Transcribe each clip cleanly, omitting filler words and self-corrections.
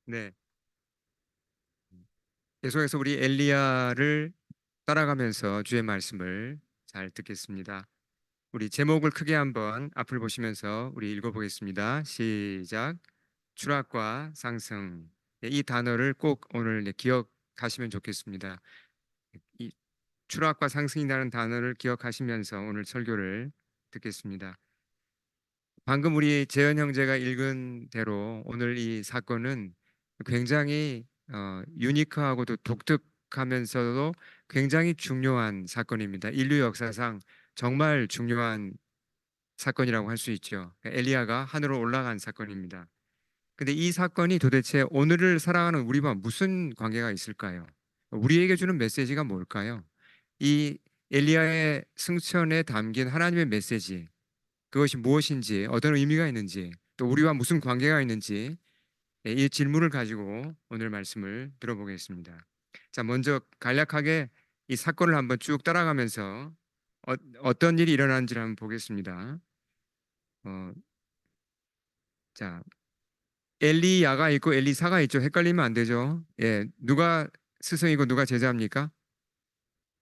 네. 계속해서 우리 엘리야를 따라가면서 주의 말씀을 잘 듣겠습니다. 우리 제목을 크게 한번 앞을 보시면서 우리 읽어보겠습니다. 시작. 추락과 상승. 네, 이 단어를 꼭 오늘 기억하시면 좋겠습니다. 이 추락과 상승이라는 단어를 기억하시면서 오늘 설교를 듣겠습니다. 방금 우리 재현 형제가 읽은 대로 오늘 이 사건은 굉장히 유니크하고도 독특하면서도 굉장히 중요한 사건입니다. 인류 역사상 정말 중요한 사건이라고 할 수 있죠. 엘리야가 하늘로 올라간 사건입니다. 근데 이 사건이 도대체 오늘을 살아가는 우리와 무슨 관계가 있을까요? 우리에게 주는 메시지가 뭘까요? 이 엘리야의 승천에 담긴 하나님의 메시지, 그것이 무엇인지, 어떤 의미가 있는지, 또 우리와 무슨 관계가 있는지, 이 질문을 가지고 오늘 말씀을 들어보겠습니다. 자, 먼저 간략하게 이 사건을 한번 쭉 따라가면서 어떤 일이 일어난지를 한번 보겠습니다. 어, 자, 엘리야가 있고 엘리사가 있죠. 헷갈리면 안 되죠. 예, 누가 스승이고 누가 제자입니까?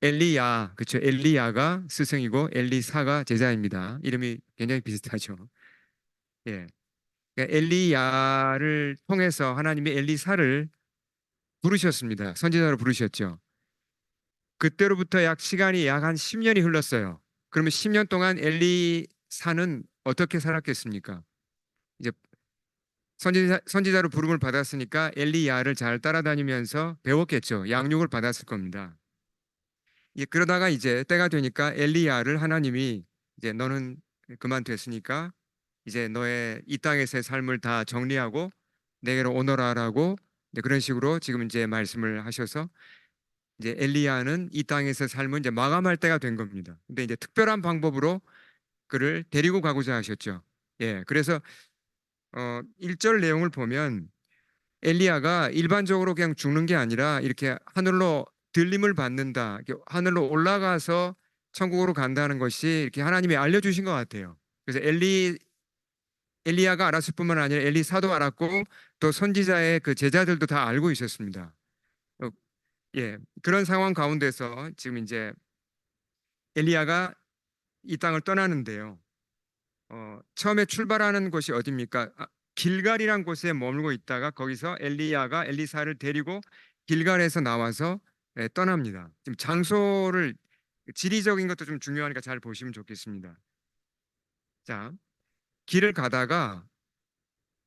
엘리야, 그렇죠. 엘리야가 스승이고 엘리사가 제자입니다. 이름이 굉장히 비슷하죠. 예. 그러니까 엘리야를 통해서 하나님이 엘리사를 부르셨습니다. 선지자로 부르셨죠. 그때로부터 시간이 약 한 10년이 흘렀어요. 그러면 10년 동안 엘리사는 어떻게 살았겠습니까? 이제 선지자로 부름을 받았으니까 엘리야를 잘 따라다니면서 배웠겠죠. 양육을 받았을 겁니다. 그러다가 이제 때가 되니까 엘리야를 하나님이 이제 너는 그만 됐으니까 이제 너의 이 땅에서의 삶을 다 정리하고 내게로 오너라라고 이제 그런 식으로 지금 이제 말씀을 하셔서 이제 엘리야는 이 땅에서 삶을 이제 마감할 때가 된 겁니다. 근데 이제 특별한 방법으로 그를 데리고 가고자 하셨죠. 예, 그래서 1절 내용을 보면 엘리야가 일반적으로 그냥 죽는 게 아니라 이렇게 하늘로 들림을 받는다, 이렇게 하늘로 올라가서 천국으로 간다는 것이 이렇게 하나님이 알려주신 것 같아요. 그래서 엘리야가 알았을 뿐만 아니라 엘리사도 알았고 또 선지자의 그 제자들도 다 알고 있었습니다. 어, 예, 그런 상황 가운데서 지금 이제 엘리야가 이 땅을 떠나는데요. 처음에 출발하는 곳이 어디입니까? 길갈이란 곳에 머물고 있다가 거기서 엘리야가 엘리사를 데리고 길갈에서 나와서 떠납니다. 지금 장소를 지리적인 것도 좀 중요하니까 잘 보시면 좋겠습니다. 자, 길을 가다가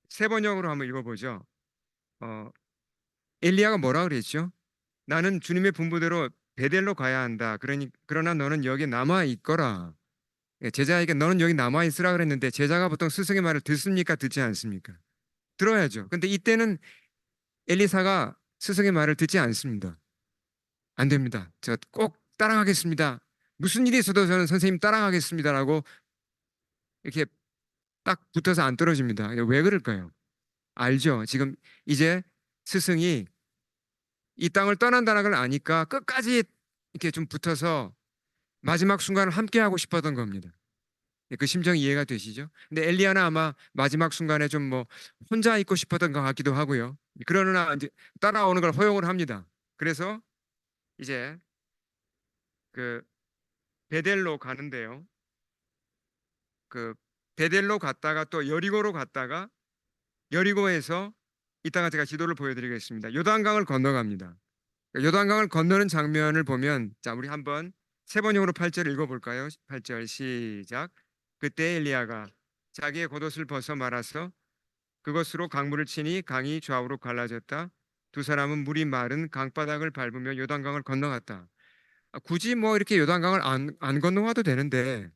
세 번역으로 한번 읽어보죠. 어, 엘리야가 뭐라 그랬죠? 나는 주님의 분부대로 베델로 가야 한다. 그러나 너는 여기 남아 있거라. 제자에게 너는 여기 남아 있으라 그랬는데 제자가 보통 스승의 말을 듣습니까? 듣지 않습니까? 들어야죠. 근데 이때는 엘리사가 스승의 말을 듣지 않습니다. 안 됩니다. 저 꼭 따라가겠습니다. 무슨 일이 있어도 저는 선생님 따라가겠습니다라고 이렇게 딱 붙어서 안 떨어집니다. 왜 그럴까요? 알죠. 지금 이제 스승이 이 땅을 떠난다는 걸 아니까 끝까지 이렇게 좀 붙어서 마지막 순간을 함께 하고 싶었던 겁니다. 그 심정이 이해가 되시죠? 근데 엘리야는 아마 마지막 순간에 좀 뭐 혼자 있고 싶었던 것 같기도 하고요. 그러나 이제 따라오는 걸 허용을 합니다. 그래서 이제 그 베델로 가는데요. 그 베델로 갔다가 또 여리고로 갔다가 여리고에서 이따가 제가 지도를 보여드리겠습니다. 요단강을 건너갑니다. 요단강을 건너는 장면을 보면 자 우리 한번 세 번역으로 8절 읽어볼까요? 8절 시작. 그때 엘리야가 자기의 겉옷을 벗어 말아서 그것으로 강물을 치니 강이 좌우로 갈라졌다. 두 사람은 물이 마른 강바닥을 밟으며 요단강을 건너갔다. 굳이 뭐 이렇게 요단강을 안 건너가도 되는데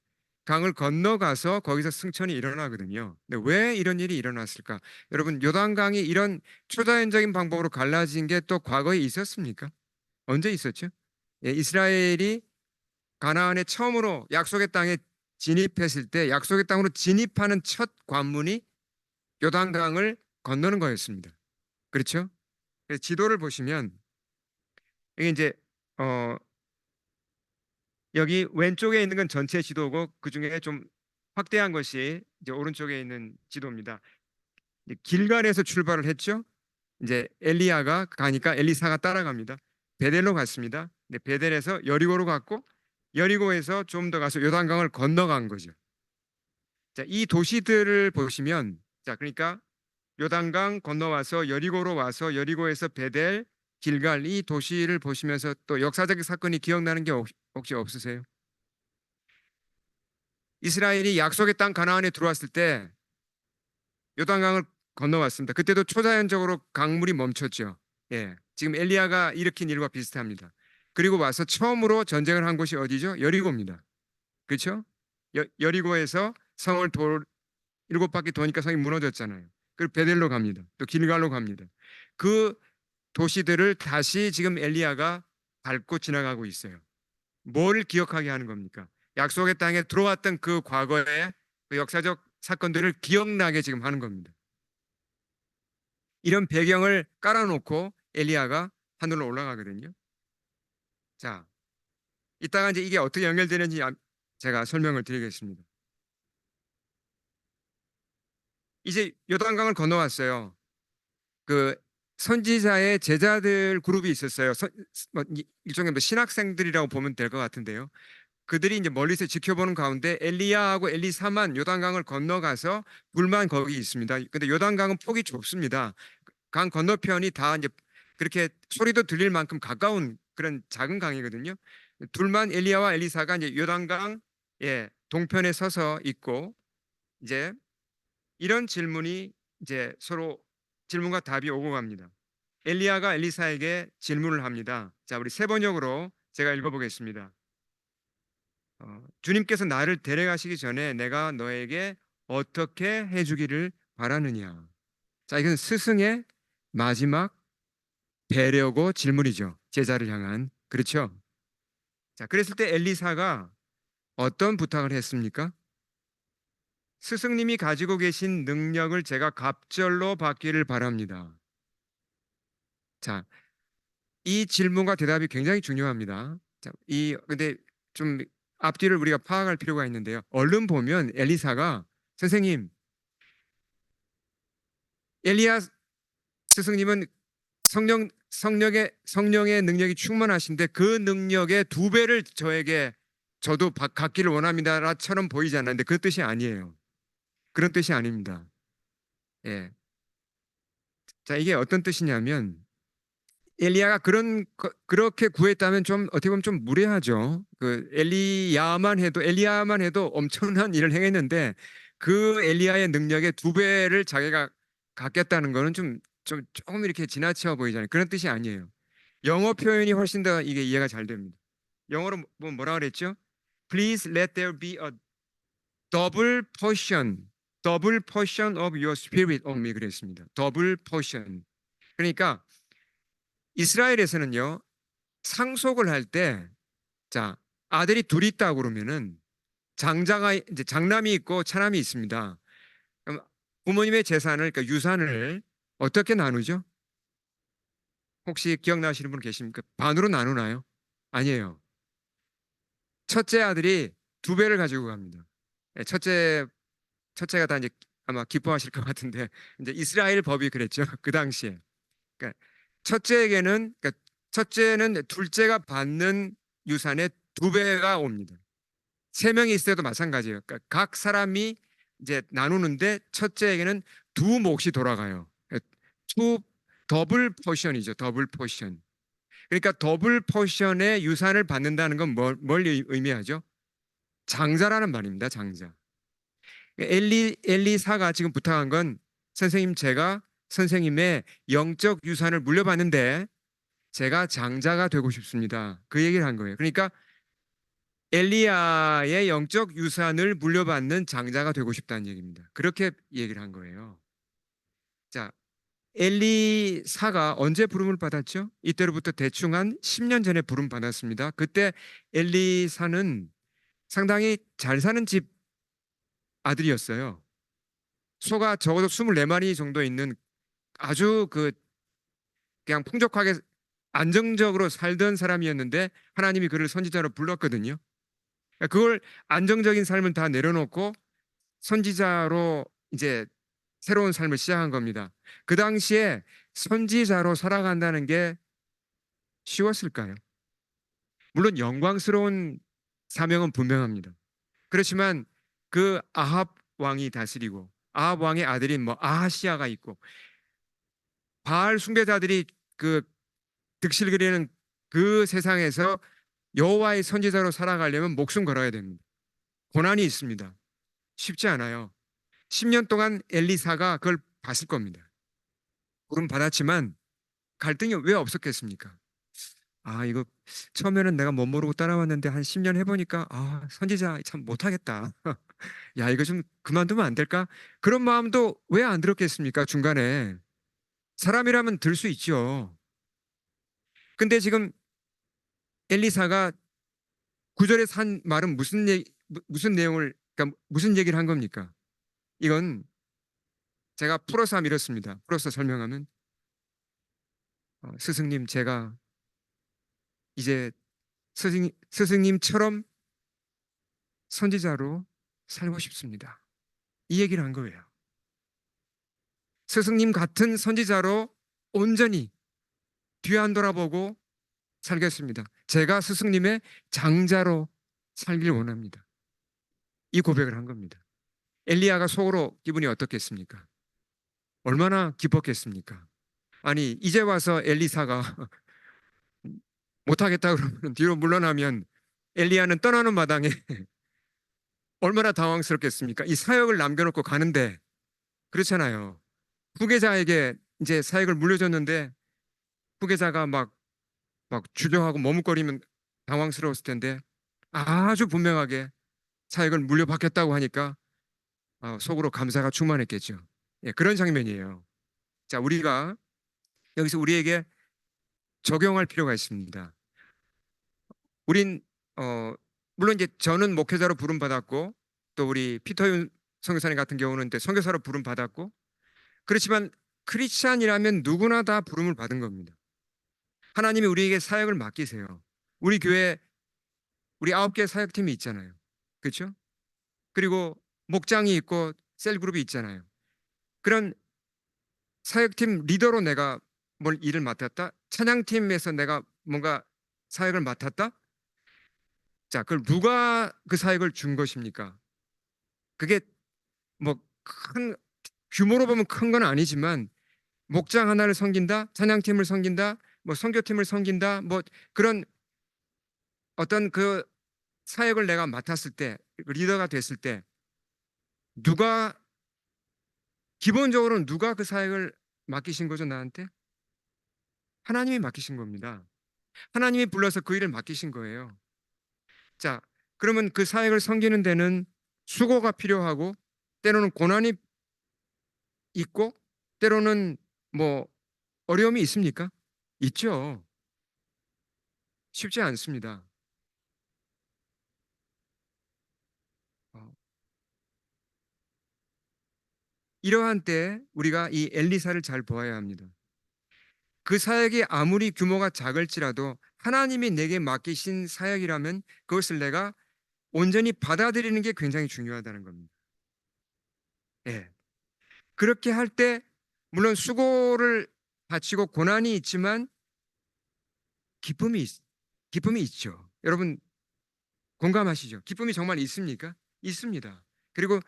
강을 건너가서 거기서 승천이 일어나거든요. 근데 왜 이런 일이 일어났을까? 여러분 요단강이 이런 초자연적인 방법으로 갈라진 게 또 과거에 있었습니까? 언제 있었죠? 예, 이스라엘이 가나안에 처음으로 약속의 땅에 진입했을 때 약속의 땅으로 진입하는 첫 관문이 요단강을 건너는 거였습니다. 그렇죠? 그래서 지도를 보시면 이게 이제 어, 여기 왼쪽에 있는 건 전체 지도고 그 중에 좀 확대한 것이 이제 오른쪽에 있는 지도입니다. 길갈에서 출발을 했죠. 이제 엘리야가 가니까 엘리사가 따라갑니다. 베델로 갔습니다. 네, 베델에서 여리고로 갔고 여리고에서 좀 더 가서 요단강을 건너간 거죠. 자, 이 도시들을 보시면 자, 그러니까 요단강 건너와서 여리고로 와서 여리고에서 베델, 길갈 이 도시를 보시면서 또 역사적 사건이 기억나는 게 혹시 없으세요? 이스라엘이 약속의 땅 가나안에 들어왔을 때 요단강을 건너왔습니다. 그때도 초자연적으로 강물이 멈췄죠. 예. 지금 엘리야가 일으킨 일과 비슷합니다. 그리고 와서 처음으로 전쟁을 한 곳이 어디죠? 여리고입니다. 그렇죠? 여리고에서 성을 일곱 바퀴 도니까 성이 무너졌잖아요. 그리고 베델로 갑니다. 또 길갈로 갑니다. 그 도시들을 다시 지금 엘리야가 밟고 지나가고 있어요. 뭘 기억하게 하는 겁니까? 약속의 땅에 들어왔던 그 과거의 그 역사적 사건들을 기억나게 지금 하는 겁니다. 이런 배경을 깔아놓고 엘리야가 하늘로 올라가거든요. 자, 이따가 이제 이게 어떻게 연결되는지 제가 설명을 드리겠습니다. 이제 요단강을 건너왔어요. 그 선지자의 제자들 그룹이 있었어요. 일종의 뭐 신학생들이라고 보면 될 것 같은데요. 그들이 이제 멀리서 지켜보는 가운데 엘리야하고 엘리사만 요단강을 건너가서 불만 거기 있습니다. 근데 요단강은 폭이 좁습니다. 강 건너편이 다 이제 그렇게 소리도 들릴 만큼 가까운 그런 작은 강이거든요. 둘만 엘리야와 엘리사가 이제 요단강 동편에 서서 있고 이제 이런 질문이 이제 서로 질문과 답이 오고 갑니다. 엘리야가 엘리사에게 질문을 합니다. 자, 우리 세 번역으로 제가 읽어보겠습니다. 주님께서 나를 데려가시기 전에 내가 너에게 어떻게 해주기를 바라느냐. 자, 이건 스승의 마지막 배려고 질문이죠. 제자를 향한. 그렇죠? 자, 그랬을 때 엘리사가 어떤 부탁을 했습니까? 스승님이 가지고 계신 능력을 제가 갑절로 받기를 바랍니다. 자, 이 질문과 대답이 굉장히 중요합니다. 자, 근데 좀 앞뒤를 우리가 파악할 필요가 있는데요. 얼른 보면 엘리사가 선생님, 엘리야 스승님은 성령의 능력이 충만하신데 그 능력의 두 배를 저도 갖기를 원합니다라처럼 보이잖아요. 근데 그 뜻이 아니에요. 그런 뜻이 아닙니다. 예. 자, 이게 어떤 뜻이냐면 엘리야가 그렇게 구했다면 좀 어떻게 보면 좀 무례하죠. 그 엘리야만 해도 엄청난 일을 행했는데 그 엘리야의 능력의 두 배를 자기가 갖겠다는 거는 좀 조금 이렇게 지나쳐 보이잖아요. 그런 뜻이 아니에요. 영어 표현이 훨씬 더 이게 이해가 잘 됩니다. 영어로 뭐라 그랬죠? Please let there be a double portion of your spirit on me 그랬습니다. double portion. 그러니까 이스라엘에서는요 상속을 할 때 자 아들이 둘이 있다 그러면은 장자가 이제 장남이 있고 차남이 있습니다. 그럼 부모님의 재산을 그러니까 유산을 어떻게 나누죠? 혹시 기억나시는 분 계십니까? 반으로 나누나요? 아니에요. 첫째 아들이 두 배를 가지고 갑니다. 예, 첫째가 다 이제 아마 기뻐하실 것 같은데 이제 이스라엘 법이 그랬죠. 그 당시에. 그러니까 그러니까 첫째는 둘째가 받는 유산의 두 배가 옵니다. 세 명이 있을 때도 마찬가지예요. 그러니까 각 사람이 이제 나누는데 첫째에게는 두 몫이 돌아가요. 투 더블 포션이죠. 더블 포션. 그러니까 더블 포션의 유산을 받는다는 건 뭘 의미하죠? 장자라는 말입니다. 장자. 엘리사가 지금 부탁한 건 선생님 제가 선생님의 영적 유산을 물려받는데 제가 장자가 되고 싶습니다. 그 얘기를 한 거예요. 그러니까 엘리야의 영적 유산을 물려받는 장자가 되고 싶다는 얘기입니다. 그렇게 얘기를 한 거예요. 자, 엘리사가 언제 부름을 받았죠? 이때로부터 대충 한 10년 전에 부름 받았습니다. 그때 엘리사는 상당히 잘 사는 집 아들이었어요. 소가 적어도 24마리 정도 있는 아주 그냥 풍족하게 안정적으로 살던 사람이었는데 하나님이 그를 선지자로 불렀거든요. 그걸 안정적인 삶을 다 내려놓고 선지자로 이제 새로운 삶을 시작한 겁니다. 그 당시에 선지자로 살아간다는 게 쉬웠을까요? 물론 영광스러운 사명은 분명합니다. 그렇지만 그 아합 왕이 다스리고 아합 왕의 아들인 뭐 아하시아가 있고 바알 숭배자들이 그 득실 그리는 그 세상에서 여호와의 선지자로 살아가려면 목숨 걸어야 됩니다. 고난이 있습니다. 쉽지 않아요. 10년 동안 엘리사가 그걸 봤을 겁니다. 물은 받았지만 갈등이 왜 없었겠습니까? 아, 이거 처음에는 내가 못 모르고 따라왔는데 한 10년 해보니까 아, 선지자 참 못하겠다. 야, 이거 좀 그만두면 안 될까? 그런 마음도 왜 안 들었겠습니까? 중간에. 사람이라면 들 수 있죠. 근데 지금 엘리사가 구절에 산 말은 무슨 내용을, 그러니까 무슨 얘기를 한 겁니까? 이건 제가 풀어서 하면 이렇습니다. 풀어서 설명하면, 스승님, 제가 이제 스승님처럼 선지자로 살고 싶습니다. 이 얘기를 한 거예요. 스승님 같은 선지자로 온전히 뒤 안 돌아보고 살겠습니다. 제가 스승님의 장자로 살길 원합니다. 이 고백을 한 겁니다. 엘리야가 속으로 기분이 어떻겠습니까? 얼마나 기뻤겠습니까? 아니, 이제 와서 엘리사가 못하겠다 그러면 뒤로 물러나면 엘리야는 떠나는 마당에 얼마나 당황스럽겠습니까? 이 사역을 남겨놓고 가는데 그렇잖아요. 후계자에게 이제 사역을 물려줬는데 후계자가 막 주저하고 머뭇거리면 당황스러웠을 텐데 아주 분명하게 사역을 물려받겠다고 하니까 속으로 감사가 충만했겠죠. 예, 그런 장면이에요. 자, 우리가 여기서 우리에게 적용할 필요가 있습니다. 우린 물론 이제 저는 목회자로 부름 받았고 또 우리 피터윤 선교사님 같은 경우는 이제 선교사로 부름 받았고 그렇지만 크리스찬이라면 누구나 다 부름을 받은 겁니다. 하나님이 우리에게 사역을 맡기세요. 우리 교회 우리 9개 사역팀이 있잖아요. 그렇죠? 그리고 목장이 있고 셀그룹이 있잖아요. 그런 사역팀 리더로 내가 뭘 일을 맡았다? 찬양팀에서 내가 뭔가 사역을 맡았다? 자, 그걸 누가 그 사역을 준 것입니까? 그게 뭐 큰 규모로 보면 큰 건 아니지만 목장 하나를 섬긴다, 찬양팀을 섬긴다, 뭐 선교팀을 섬긴다, 뭐 그런 어떤 그 사역을 내가 맡았을 때, 리더가 됐을 때 누가 기본적으로 누가 그 사역을 맡기신 거죠, 나한테? 하나님이 맡기신 겁니다. 하나님이 불러서 그 일을 맡기신 거예요. 자, 그러면 그 사역을 섬기는 데는 수고가 필요하고 때로는 고난이 있고 때로는 뭐 어려움이 있습니까? 있죠. 쉽지 않습니다. 어, 이러한 때 우리가 이 엘리사를 잘 보아야 합니다. 그 사역이 아무리 규모가 작을지라도 하나님이 내게 맡기신 사역이라면 그것을 내가 온전히 받아들이는 게 굉장히 중요하다는 겁니다. 예. 그렇게 할 때 물론 수고를 바치고 고난이 있지만 기쁨이 기쁨이 있죠. 여러분 공감하시죠? 기쁨이 정말 있습니까? 있습니다. 그리고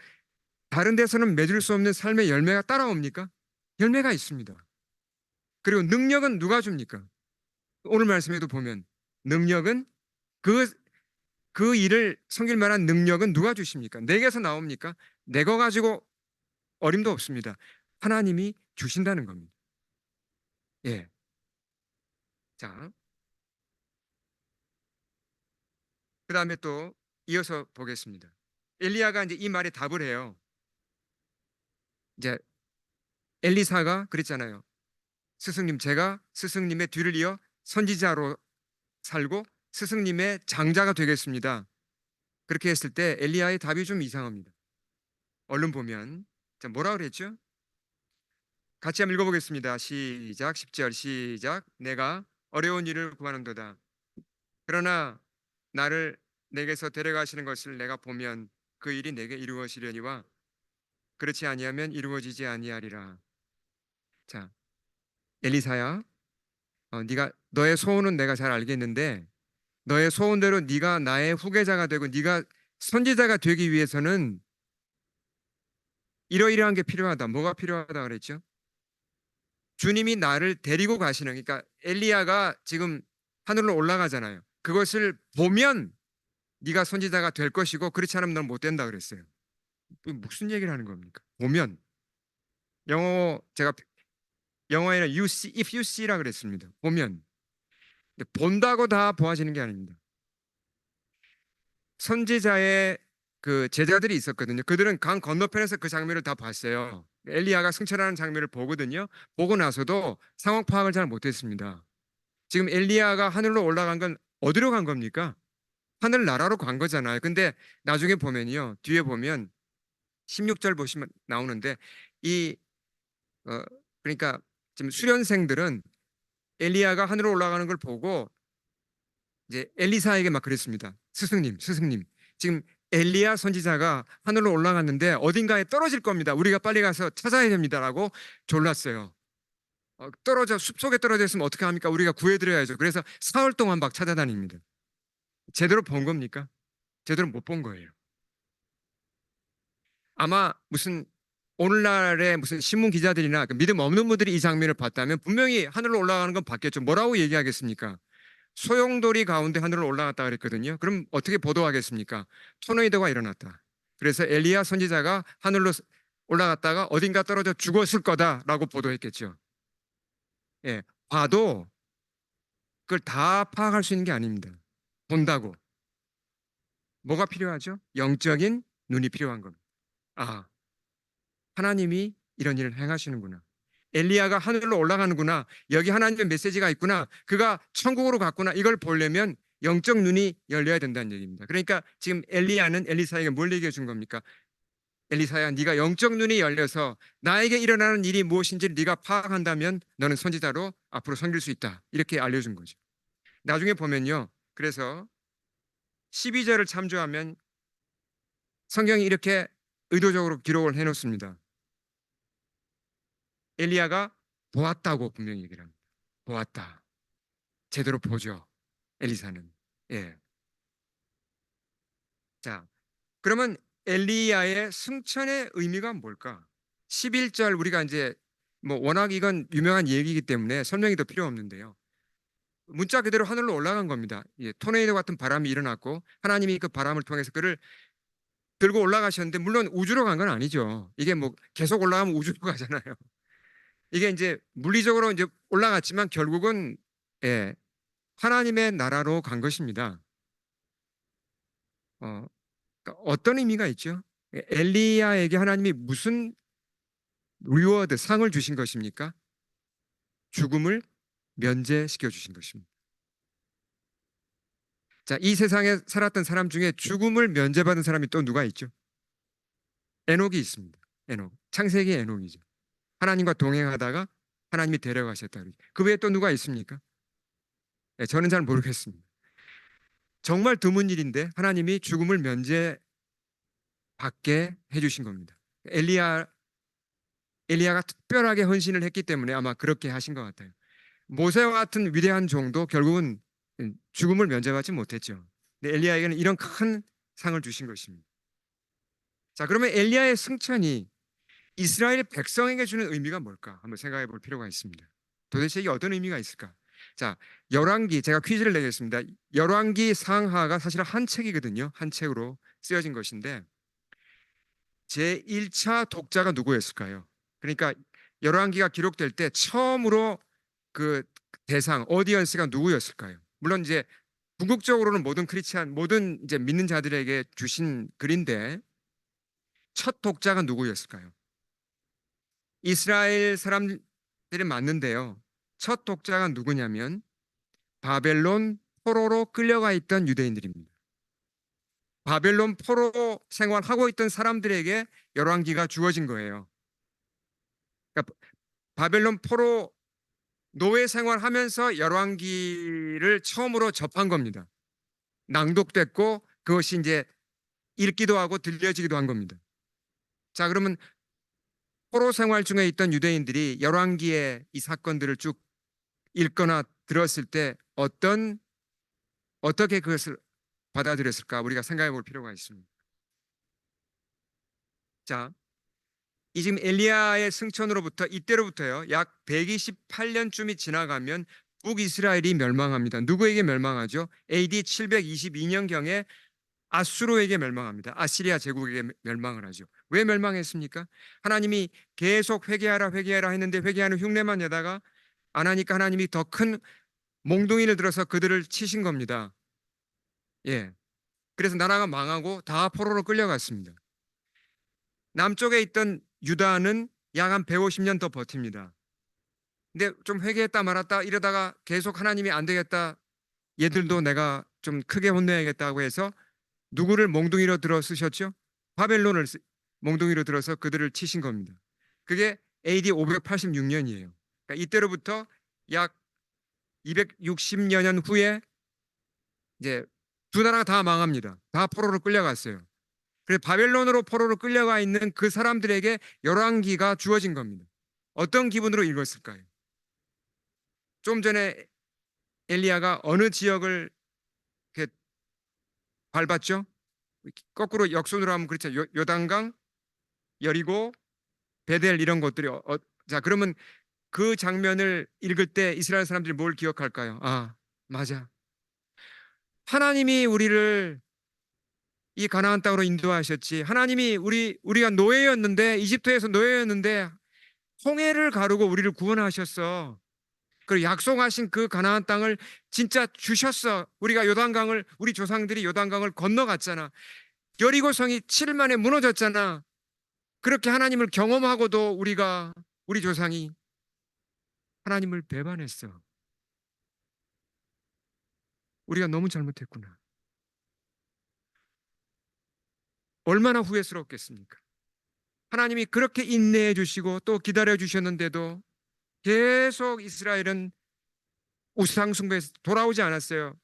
다른 데서는 맺을 수 없는 삶의 열매가 따라옵니까? 열매가 있습니다. 그리고 능력은 누가 줍니까? 오늘 말씀에도 보면 능력은 그, 그 일을 섬길 만한 능력은 누가 주십니까? 내게서 나옵니까? 내 거 가지고 어림도 없습니다. 하나님이 주신다는 겁니다. 예. 자, 그 다음에 또 이어서 보겠습니다. 엘리야가 이제 이 말에 답을 해요. 이제 엘리사가 그랬잖아요. 스승님, 제가 스승님의 뒤를 이어 선지자로 살고 스승님의 장자가 되겠습니다. 그렇게 했을 때 엘리야의 답이 좀 이상합니다. 얼른 보면 자, 뭐라 그랬죠? 같이 한번 읽어보겠습니다. 시작 10절 시작 내가 어려운 일을 구하는도다. 그러나 나를 내게서 데려가시는 것을 내가 보면 그 일이 내게 이루어지려니와 그렇지 아니하면 이루어지지 아니하리라. 자, 엘리사야, 네가 너의 소원은 내가 잘 알겠는데 너의 소원대로 네가 나의 후계자가 되고 네가 선지자가 되기 위해서는 이러이러한 게 필요하다. 뭐가 필요하다 그랬죠? 주님이 나를 데리고 가시는, 그러니까 엘리야가 지금 하늘로 올라가잖아요. 그것을 보면 네가 선지자가 될 것이고 그렇지 않으면 넌 못 된다 그랬어요. 무슨 얘기를 하는 겁니까? 보면, 제가 영어에는 you see, if you see라 그랬습니다. 보면. 근데 본다고 다 보아지는 게 아닙니다. 선지자의 그 제자들이 있었거든요. 그들은 강 건너편에서 그 장면을 다 봤어요. 엘리야가 승천하는 장면을 보거든요. 보고 나서도 상황 파악을 잘 못했습니다. 지금 엘리야가 하늘로 올라간 건 어디로 간 겁니까? 하늘 나라로 간 거잖아요. 근데 나중에 보면요. 뒤에 보면 16절 보시면 나오는데 이 어, 그러니까 지금 수련생들은 엘리야가 하늘로 올라가는 걸 보고 이제 엘리사에게 막 그랬습니다. 스승님, 스승님. 지금 엘리야 선지자가 하늘로 올라갔는데 어딘가에 떨어질 겁니다. 우리가 빨리 가서 찾아야 됩니다라고 졸랐어요. 떨어져 숲속에 떨어져 있으면 어떻게 합니까? 우리가 구해드려야죠. 그래서 사흘 동안 막 찾아다닙니다. 제대로 본 겁니까? 제대로 못 본 거예요. 아마 무슨 오늘날의 무슨 신문 기자들이나 그 믿음 없는 분들이 이 장면을 봤다면 분명히 하늘로 올라가는 건 봤겠죠. 뭐라고 얘기하겠습니까? 소용돌이 가운데 하늘로 올라갔다 그랬거든요. 그럼 어떻게 보도하겠습니까? 토네이도가 일어났다. 그래서 엘리야 선지자가 하늘로 올라갔다가 어딘가 떨어져 죽었을 거다라고 보도했겠죠. 예, 봐도 그걸 다 파악할 수 있는 게 아닙니다. 본다고. 뭐가 필요하죠? 영적인 눈이 필요한 겁니다. 아, 하나님이 이런 일을 행하시는구나. 엘리야가 하늘로 올라가는구나. 여기 하나님의 메시지가 있구나. 그가 천국으로 갔구나. 이걸 보려면 영적 눈이 열려야 된다는 얘기입니다. 그러니까 지금 엘리야는 엘리사에게 뭘 얘기해 준 겁니까? 엘리사야, 네가 영적 눈이 열려서 나에게 일어나는 일이 무엇인지를 네가 파악한다면 너는 선지자로 앞으로 섬길 수 있다. 이렇게 알려준 거죠. 나중에 보면요. 그래서 12절을 참조하면 성경이 이렇게 의도적으로 기록을 해놓습니다. 엘리야가 보았다고 분명히 얘기를 합니다. 보았다. 제대로 보죠. 엘리사는. 예. 자, 그러면 엘리야의 승천의 의미가 뭘까? 11절 우리가 이제 뭐 워낙 이건 유명한 얘기이기 때문에 설명이 더 필요 없는데요. 문자 그대로 하늘로 올라간 겁니다. 예, 토네이도 같은 바람이 일어났고 하나님이 그 바람을 통해서 그를 들고 올라가셨는데 물론 우주로 간 건 아니죠. 이게 뭐 계속 올라가면 우주로 가잖아요. 이게 이제 물리적으로 이제 올라갔지만 결국은 예, 하나님의 나라로 간 것입니다. 그러니까 어떤 의미가 있죠? 엘리야에게 하나님이 무슨 리워드, 상을 주신 것입니까? 죽음을 면제시켜 주신 것입니다. 자, 이 세상에 살았던 사람 중에 죽음을 면제받은 사람이 또 누가 있죠? 에녹이 있습니다. 에녹. 창세기 에녹이죠. 하나님과 동행하다가 하나님이 데려가셨다. 그 외에 또 누가 있습니까? 네, 저는 잘 모르겠습니다. 정말 드문 일인데 하나님이 죽음을 면제받게 해주신 겁니다. 엘리야가 특별하게 헌신을 했기 때문에 아마 그렇게 하신 것 같아요. 모세와 같은 위대한 종도 결국은 죽음을 면제받지 못했죠. 근데 엘리야에게는 이런 큰 상을 주신 것입니다. 자, 그러면 엘리야의 승천이 이스라엘 백성에게 주는 의미가 뭘까? 한번 생각해 볼 필요가 있습니다. 도대체 이게 어떤 의미가 있을까? 자, 열왕기 제가 퀴즈를 내겠습니다. 열왕기 상하가 사실 한 책이거든요. 한 책으로 쓰여진 것인데 제1차 독자가 누구였을까요? 그러니까 열왕기가 기록될 때 처음으로 그 대상 오디언스가 누구였을까요? 물론 이제 궁극적으로는 모든 크리스찬 모든 이제 믿는 자들에게 주신 글인데 첫 독자가 누구였을까요? 이스라엘 사람들이 맞는데요. 첫 독자가 누구냐면 바벨론 포로로 끌려가 있던 유대인들입니다. 바벨론 포로 생활하고 있던 사람들에게 열왕기가 주어진 거예요. 그러니까 바벨론 포로 노예 생활하면서 열왕기를 처음으로 접한 겁니다. 낭독됐고 그것이 이제 읽기도 하고 들려지기도 한 겁니다. 자, 그러면 포로 생활 중에 있던 유대인들이 열왕기의 이 사건들을 쭉 읽거나 들었을 때 어떻게 그것을 받아들였을까 우리가 생각해 볼 필요가 있습니다. 자, 이 지금 엘리야의 승천으로부터 이때로부터요. 약 128년쯤이 지나가면 북이스라엘이 멸망합니다. 누구에게 멸망하죠? AD 722년경에 아수르에게 멸망합니다. 아시리아 제국에게 멸망을 하죠. 왜 멸망했습니까? 하나님이 계속 회개하라 회개하라 했는데 회개하는 흉내만 내다가 안 하니까 하나님이 더 큰 몽둥이를 들어서 그들을 치신 겁니다. 예. 그래서 나라가 망하고 다 포로로 끌려갔습니다. 남쪽에 있던 유다는 약 한 150년 더 버팁니다. 근데 좀 회개했다 말았다 이러다가 계속 하나님이 안 되겠다. 얘들도 내가 좀 크게 혼내야겠다고 해서 누구를 몽둥이로 들어 쓰셨죠? 바벨론을 몽둥이로 들어서 그들을 치신 겁니다. 그게 AD 586년이에요. 그러니까 이때로부터 약 260여 년 후에 이제 두 나라가 다 망합니다. 다 포로로 끌려갔어요. 그래서 바벨론으로 포로로 끌려가 있는 그 사람들에게 열왕기가 주어진 겁니다. 어떤 기분으로 읽었을까요? 좀 전에 엘리야가 어느 지역을 이렇게 밟았죠? 거꾸로 역순으로 하면 그렇죠. 요단강, 여리고, 베델 이런 것들이 자 그러면 그 장면을 읽을 때 이스라엘 사람들이 뭘 기억할까요? 아, 맞아. 하나님이 우리를 이 가나안 땅으로 인도하셨지. 하나님이 우리가 노예였는데 이집트에서 노예였는데 홍해를 가르고 우리를 구원하셨어. 그리고 약속하신 그 가나안 땅을 진짜 주셨어. 우리가 요단강을 우리 조상들이 요단강을 건너갔잖아. 여리고성이 7일 만에 무너졌잖아. 그렇게 하나님을 경험하고도 우리 조상이 하나님을 배반했어. 우리가 너무 잘못했구나. 얼마나 후회스럽겠습니까? 하나님이 그렇게 인내해 주시고 또 기다려 주셨는데도 계속 이스라엘은 우상 숭배에서 돌아오지 않았어요.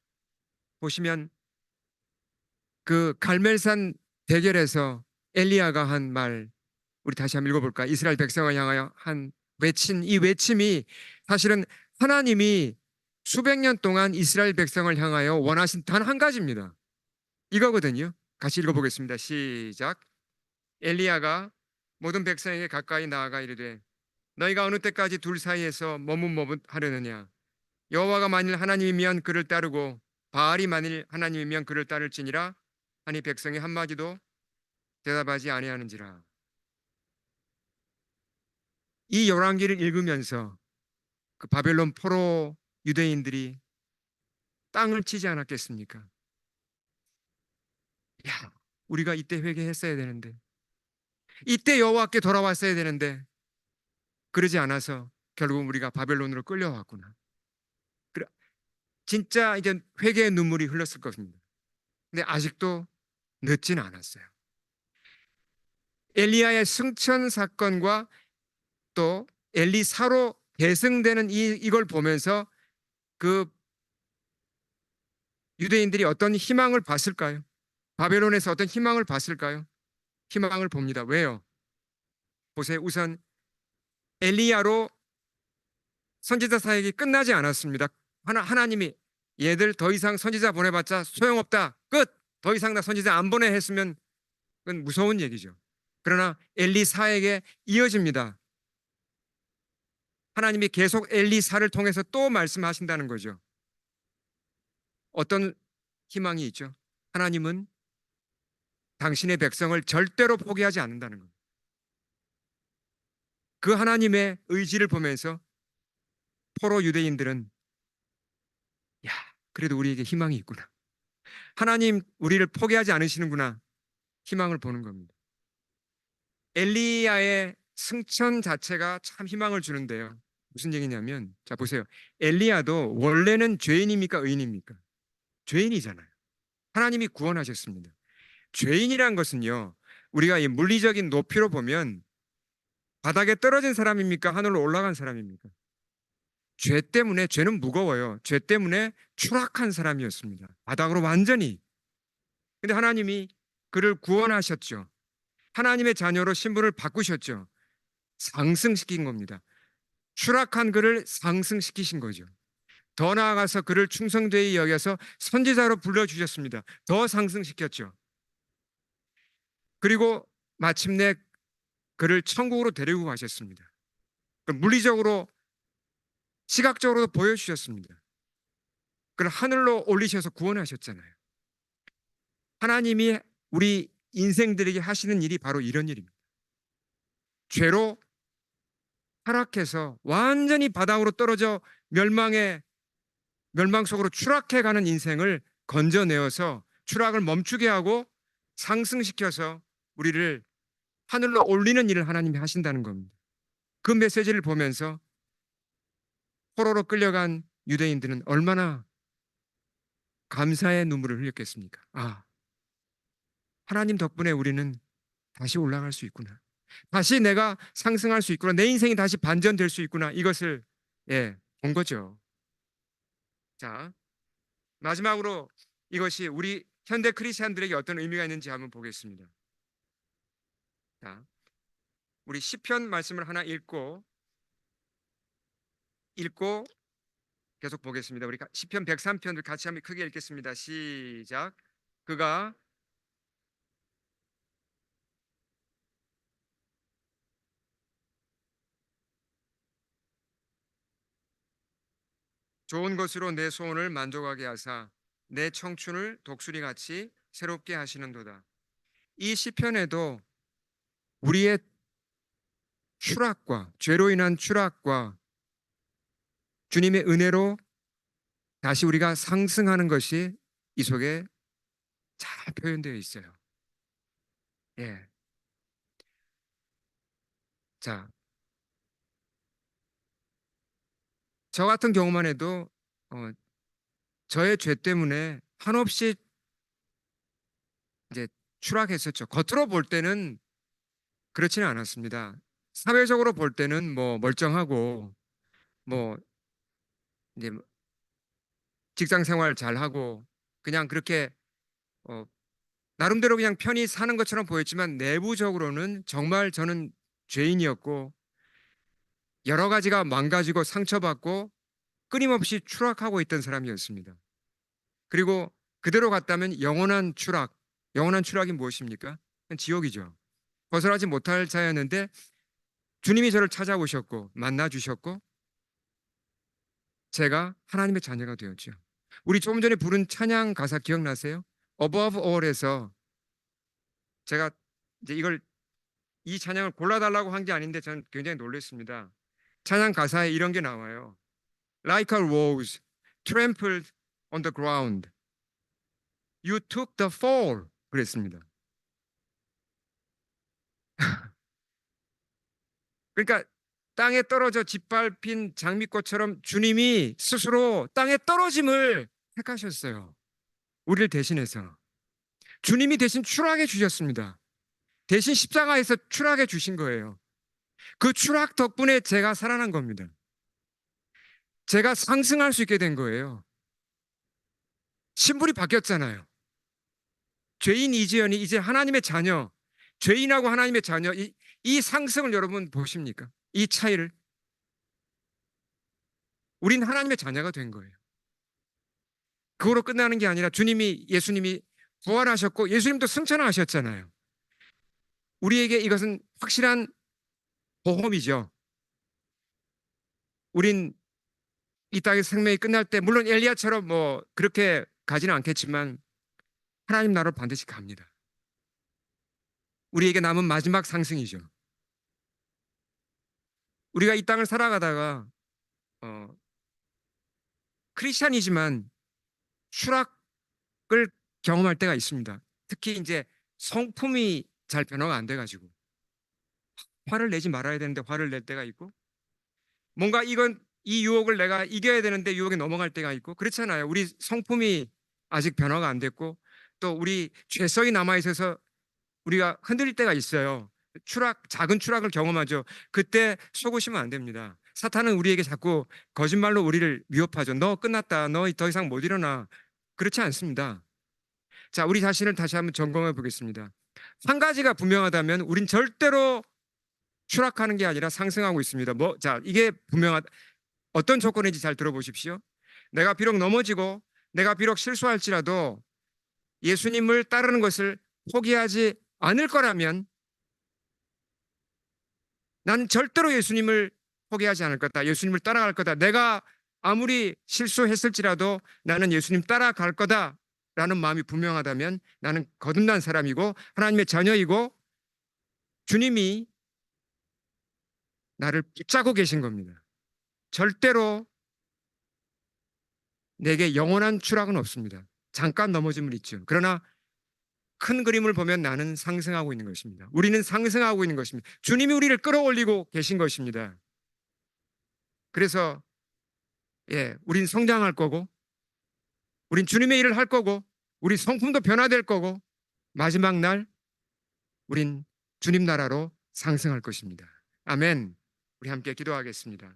보시면 그 갈멜산 대결에서 엘리야가 한 말 우리 다시 한번 읽어볼까? 이스라엘 백성을 향하여 한 외친 이 외침이 사실은 하나님이 수백 년 동안 이스라엘 백성을 향하여 원하신 단 한 가지입니다. 이거거든요. 같이 읽어보겠습니다. 시작. 엘리야가 모든 백성에게 가까이 나아가 이르되 너희가 어느 때까지 둘 사이에서 머뭇머뭇하려느냐 여호와가 만일 하나님이면 그를 따르고 바알이 만일 하나님이면 그를 따를지니라 하니 백성이 한마디도 대답하지 아니하는지라. 이 열왕기를 읽으면서 그 바벨론 포로 유대인들이 땅을 치지 않았겠습니까? 야, 우리가 이때 회개했어야 되는데 이때 여호와께 돌아왔어야 되는데 그러지 않아서 결국 우리가 바벨론으로 끌려왔구나. 진짜 이제 회개의 눈물이 흘렀을 것입니다. 근데 아직도 늦지는 않았어요. 엘리야의 승천 사건과 또 엘리사로 계승되는 이걸 보면서 그 유대인들이 어떤 희망을 봤을까요? 바벨론에서 어떤 희망을 봤을까요? 희망을 봅니다. 왜요? 보세요. 우선 엘리야로 선지자 사역이 끝나지 않았습니다. 하나님이 얘들 더 이상 선지자 보내봤자 소용없다. 끝. 더 이상 나 선지자 안 보내 했으면 그건 무서운 얘기죠. 그러나 엘리사에게 이어집니다. 하나님이 계속 엘리사를 통해서 또 말씀하신다는 거죠. 어떤 희망이 있죠? 하나님은 당신의 백성을 절대로 포기하지 않는다는 겁니다. 그 하나님의 의지를 보면서 포로 유대인들은 야, 그래도 우리에게 희망이 있구나. 하나님 우리를 포기하지 않으시는구나. 희망을 보는 겁니다. 엘리야의 승천 자체가 참 희망을 주는데요. 무슨 얘기냐면 자 보세요. 엘리야도 원래는 죄인입니까 의인입니까? 죄인이잖아요. 하나님이 구원하셨습니다. 죄인이란 것은요. 우리가 이 물리적인 높이로 보면 바닥에 떨어진 사람입니까? 하늘로 올라간 사람입니까? 죄 때문에 죄는 무거워요. 죄 때문에 추락한 사람이었습니다. 바닥으로 완전히. 근데 하나님이 그를 구원하셨죠. 하나님의 자녀로 신분을 바꾸셨죠. 상승시킨 겁니다. 추락한 그를 상승시키신 거죠. 더 나아가서 그를 충성되이 여겨서 선지자로 불러주셨습니다. 더 상승시켰죠. 그리고 마침내 그를 천국으로 데리고 가셨습니다. 물리적으로 시각적으로도 보여주셨습니다. 그를 하늘로 올리셔서 구원하셨잖아요. 하나님이 우리 인생들에게 하시는 일이 바로 이런 일입니다. 죄로 타락해서 완전히 바닥으로 떨어져 멸망 속으로 추락해가는 인생을 건져내어서 추락을 멈추게 하고 상승시켜서 우리를 하늘로 올리는 일을 하나님이 하신다는 겁니다. 그 메시지를 보면서 포로로 끌려간 유대인들은 얼마나 감사의 눈물을 흘렸겠습니까? 아, 하나님 덕분에 우리는 다시 올라갈 수 있구나. 다시 내가 상승할 수 있구나. 내 인생이 다시 반전될 수 있구나. 이것을 본 거죠. 자, 마지막으로 이것이 우리 현대 크리스찬들에게 어떤 의미가 있는지 한번 보겠습니다. 자, 우리 시편 말씀을 하나 읽고 계속 보겠습니다. 우리 시편 103편을 같이 한번 크게 읽겠습니다. 시작. 그가 좋은 것으로 내 소원을 만족하게 하사 내 청춘을 독수리같이 새롭게 하시는도다. 이 시편에도 우리의 추락과 죄로 인한 추락과 주님의 은혜로 다시 우리가 상승하는 것이 이 속에 잘 표현되어 있어요. 예. 자, 저 같은 경우만 해도 저의 죄 때문에 한없이 이제 추락했었죠. 겉으로 볼 때는 그렇지는 않았습니다. 사회적으로 볼 때는 뭐 멀쩡하고 뭐 이제 직장 생활 잘 하고 그냥 그렇게 어, 나름대로 그냥 편히 사는 것처럼 보였지만 내부적으로는 정말 저는 죄인이었고 여러 가지가 망가지고 상처받고 끊임없이 추락하고 있던 사람이었습니다. 그리고 그대로 갔다면 영원한 추락이 무엇입니까? 지옥이죠. 벗어나지 못할 자였는데 주님이 저를 찾아오셨고 만나 주셨고 제가 하나님의 자녀가 되었죠. 우리 조금 전에 부른 찬양 가사 기억나세요? Above All에서 제가 이제 이 찬양을 골라달라고 한 게 아닌데 저는 굉장히 놀랐습니다. 찬양 가사에 이런 게 나와요. Like a rose trampled on the ground, you took the fall. 그랬습니다. 그러니까 땅에 떨어져 짓밟힌 장미꽃처럼 주님이 스스로 땅에 떨어짐을 택하셨어요. 우리를 대신해서. 주님이 대신 추락해 주셨습니다. 대신 십자가에서 추락해 주신 거예요. 그 추락 덕분에 제가 살아난 겁니다. 제가 상승할 수 있게 된 거예요. 신분이 바뀌었잖아요. 죄인 이지연이 이제 하나님의 자녀, 죄인하고 하나님의 자녀, 이 상승을 여러분 보십니까? 이 차이를. 우린 하나님의 자녀가 된 거예요. 그거로 끝나는 게 아니라 예수님이 부활하셨고 예수님도 승천하셨잖아요. 우리에게 이것은 확실한 보험이죠. 우린 이 땅의 생명이 끝날 때 물론 엘리야처럼 뭐 그렇게 가지는 않겠지만 하나님 나라로 반드시 갑니다. 우리에게 남은 마지막 상승이죠. 우리가 이 땅을 살아가다가 크리스찬이지만 추락을 경험할 때가 있습니다. 특히 이제 성품이 잘 변화가 안 돼가지고 화를 내지 말아야 되는데 화를 낼 때가 있고 뭔가 이 유혹을 내가 이겨야 되는데 유혹에 넘어갈 때가 있고 그렇잖아요. 우리 성품이 아직 변화가 안 됐고 또 우리 죄성이 남아 있어서 우리가 흔들릴 때가 있어요. 작은 추락을 경험하죠. 그때 속으시면 안 됩니다. 사탄은 우리에게 자꾸 거짓말로 우리를 위협하죠. 너 끝났다. 너 더 이상 못 일어나. 그렇지 않습니다. 자, 우리 자신을 다시 한번 점검해 보겠습니다. 한 가지가 분명하다면 우린 절대로 추락하는 게 아니라 상승하고 있습니다. 자, 이게 분명하다. 어떤 조건인지 잘 들어보십시오. 내가 비록 넘어지고 내가 비록 실수할지라도 예수님을 따르는 것을 포기하지 않을 거라면 나는 절대로 예수님을 포기하지 않을 거다. 예수님을 따라갈 거다. 내가 아무리 실수했을지라도 나는 예수님 따라갈 거다라는 마음이 분명하다면 나는 거듭난 사람이고 하나님의 자녀이고 주님이 나를 붙잡고 계신 겁니다. 절대로 내게 영원한 추락은 없습니다. 잠깐 넘어짐은 있죠. 그러나 큰 그림을 보면 나는 상승하고 있는 것입니다. 우리는 상승하고 있는 것입니다. 주님이 우리를 끌어올리고 계신 것입니다. 그래서 우린 성장할 거고 우린 주님의 일을 할 거고 우리 성품도 변화될 거고 마지막 날 우린 주님 나라로 상승할 것입니다. 아멘. 우리 함께 기도하겠습니다.